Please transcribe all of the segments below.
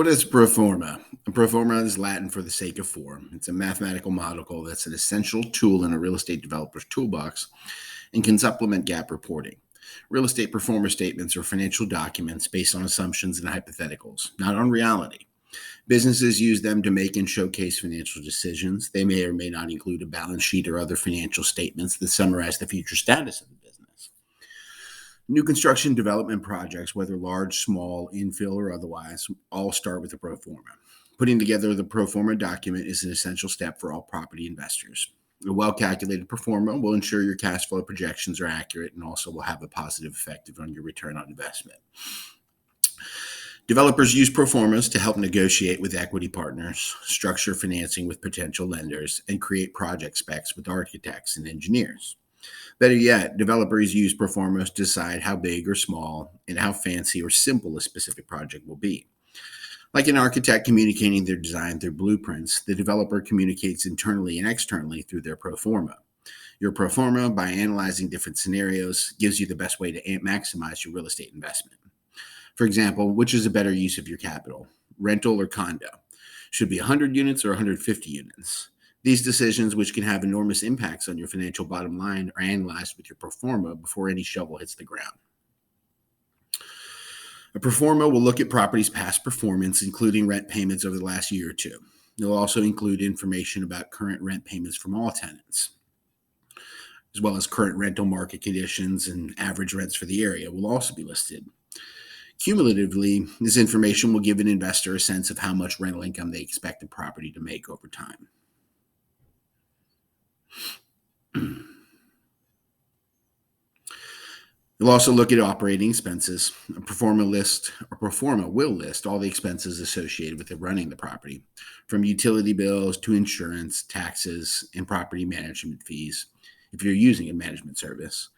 What is pro forma? A pro forma is Latin for the sake of form. It's a mathematical model that's an essential tool in a real estate developer's toolbox and can supplement GAAP reporting. Real estate pro forma statements are financial documents based on assumptions and hypotheticals, not on reality. Businesses use them to make and showcase financial decisions. They may or may not include a balance sheet or other financial statements that summarize the future status of the business. New construction development projects, whether large, small, infill, or otherwise, all start with a pro forma. Putting together the pro forma document is an essential step for all property investors. A well-calculated pro forma will ensure your cash flow projections are accurate and also will have a positive effect on your return on investment. Developers use pro formas to help negotiate with equity partners, structure financing with potential lenders, and create project specs with architects and engineers. Better yet, developers use pro formas to decide how big or small and how fancy or simple a specific project will be. Like an architect communicating their design through blueprints, the developer communicates internally and externally through their pro forma. Your pro forma, by analyzing different scenarios, gives you the best way to maximize your real estate investment. For example, which is a better use of your capital, rental or condo? Should be 100 units or 150 units? These decisions, which can have enormous impacts on your financial bottom line, are analyzed with your pro forma before any shovel hits the ground. A pro forma will look at property's past performance, including rent payments over the last year or two. It will also include information about current rent payments from all tenants, as well as current rental market conditions and average rents for the area will also be listed. Cumulatively, this information will give an investor a sense of how much rental income they expect the property to make over time. You'll also look at operating expenses. A pro forma will list all the expenses associated with running the property, from utility bills to insurance, taxes, and property management fees, if you're using a management service,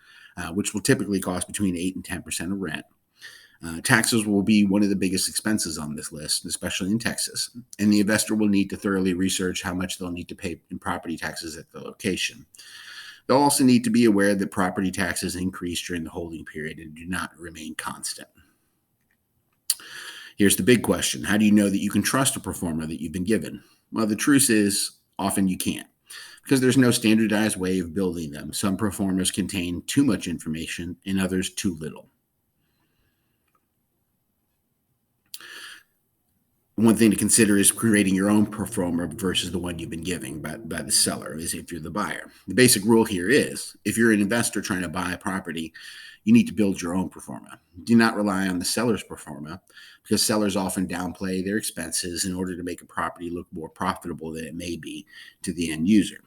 which will typically cost between 8 and 10% of rent. Taxes will be one of the biggest expenses on this list, especially in Texas, and the investor will need to thoroughly research how much they'll need to pay in property taxes at the location. They'll also need to be aware that property taxes increase during the holding period and do not remain constant. Here's the big question. How do you know that you can trust a pro forma that you've been given? Well, the truth is often you can't, because there's no standardized way of building them. Some pro formas contain too much information and others too little. One thing to consider is creating your own pro forma versus the one you've been given by the seller, is if you're the buyer. The basic rule here is, if you're an investor trying to buy a property, you need to build your own pro forma. Do not rely on the seller's pro forma, because sellers often downplay their expenses in order to make a property look more profitable than it may be to the end user.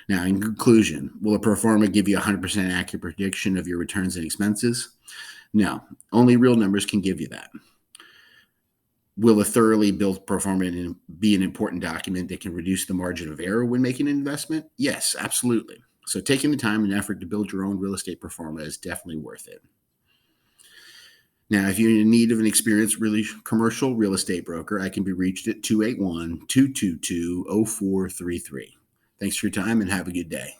Now, in conclusion, will a pro forma give you a 100% accurate prediction of your returns and expenses? No, only real numbers can give you that. Will a thoroughly built pro forma be an important document that can reduce the margin of error when making an investment? Yes, absolutely. So taking the time and effort to build your own real estate pro forma is definitely worth it. Now, if you're in need of an experienced commercial real estate broker, I can be reached at 281-222-0433. Thanks for your time and have a good day.